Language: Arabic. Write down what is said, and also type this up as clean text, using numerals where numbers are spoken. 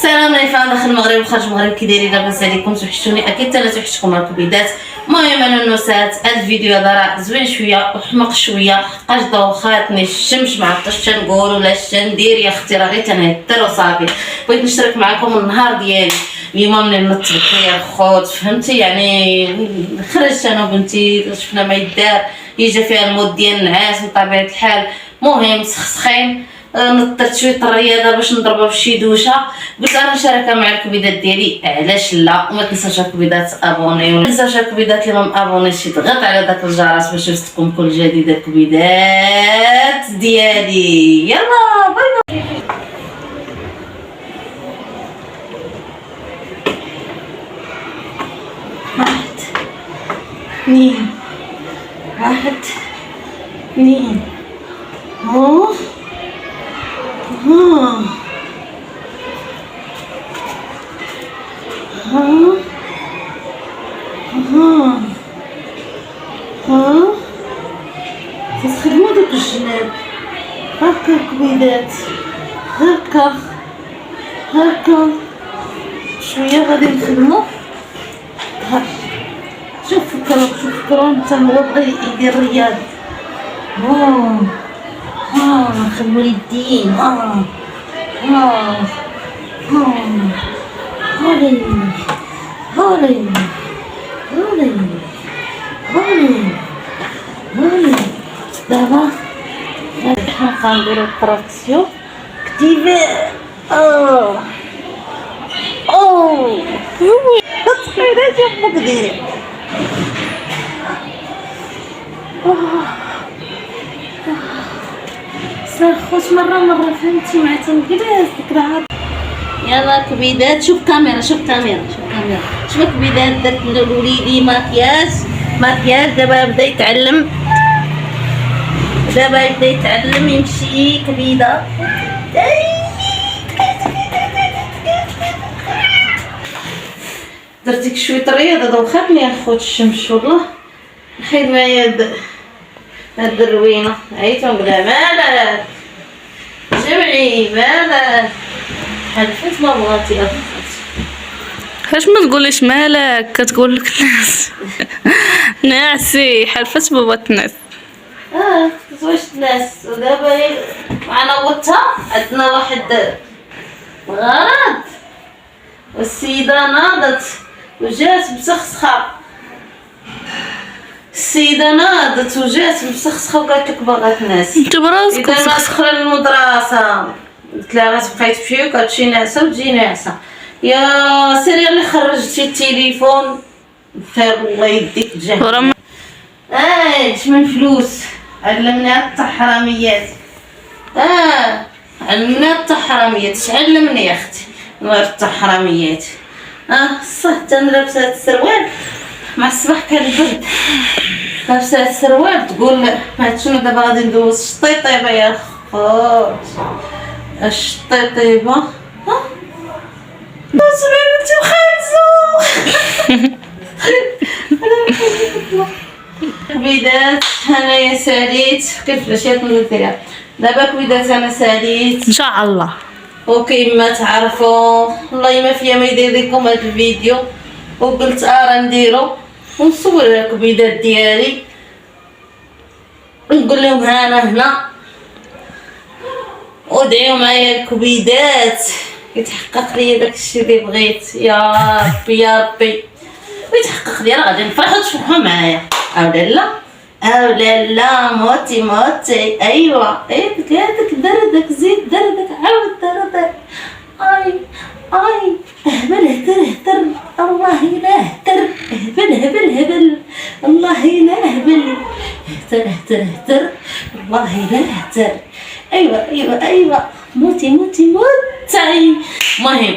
السلام عليكم داخل المغرب وخارج المغرب، كي دايرين؟ لاباس عليكم؟ توحشتوني اكيد، انا توحشتكم الكبيدات. المهم انا النوسات، هاد الفيديو هذا راه زوين شويه وحمق شويه، حقاش دوخاتني الشمس، ما عرفتش تنقول ولا ندير يا اختي، راه غير تنهدر وصافي. بغيت نشترك معكم النهار ديالي اليوم ملي نضت بكري الخوت، فهمتي يعني. خرجت انا وبنتي، شفنا ما يدار، يجا فيها المود ديال النعاس بطبيعه الحال. مهم مسخسخين، نطرت شويه الرياضه باش نضربها بشي دوشه. قلت انا نشاركها مع الكبيدات ديالي، علاش لا؟ وما تنساوش الكبيدات ابونيو، ما تنساوش الكبيدات اللي ما ابونيش تضغط على داك الجرس باش يوصلكم كل جديد الكبيدات ديالي. يلا باي باي. واحد اثنين، واحد اثنين، ها ها ها ها ها، تخدموا دوك الجناب هكا الكبيدات، هكا هكا شويه غادي نخدمو. شوف فكروا نتا هو بغى يدير رياضه. نخدمو اليدين. هولي هولي هولي هولي هولي. دابا حنبقى نديرو التراكسيون كتيبه. تخيلي شوف مقديري. صرخوش مرة فهمتي، مع تنجلس ديك العاد. يلا كبيدات، شوف كاميرا شوف كبيدات. درت لوليدي ماكياج دابا بدا يتعلم، يمشي كبيدة. درتك شويه الرياضه، دوخاتني يا خوت الشمس والله. نحيد معايا هاد الروينه، عييت ونقولها مالك جمعي مالك، حلفت ما بغاتي فاش ما تقوليش مالك كتقول لك الناس ناسي حلفت ما بغات الناس. واش الناس. ودابا معنا وتها عندنا واحد الغرض، والسيده ناضت وجات مسخسخه. وقالت لك باغات ناس. انت براسك اذا ما دخل المدرسه قلت لها غتبقاي تمشي وقالت شي ناعسه وتجي ناعسه. يا سيري اللي خرجتي التليفون خير الله يديك الجهل. من فلوس علمنا التحراميات. علمنا التحراميات. علمني يا اختي غير التحراميات. صح تنلبس هاد السروال مع الصباح كان البرد، لابسه هاد السروال تقول ما شنو دابا غادي ندوز الشطيطيبه يا خوت. الشطيطيبه سمعي بنتي وخالتو. كبيدات انايا ساليت كيف الاشياء نديرها دابا. كبيدات انا ساليت ان شاء الله، وكيما تعرفوا والله ما فيا ما يدير لكم هذا الفيديو، وقلت راه نديرو ونصور الكبيدات ديالي، نقول لهم ها انا هنا، ودعيو معايا الكبيدات يتحقق لي داكشي اللي بغيت. يا ربي ويتحقق لي، راه غادي نفرحوا تفرحوا معايا. او لا موتي. ايوا هذاك دردك زيد دردك عاود دردك. اهبل اهتر الله لا اهتر، هبل الله لا اهبل، اهتر الله لا اهتر. ايوا موتي. المهم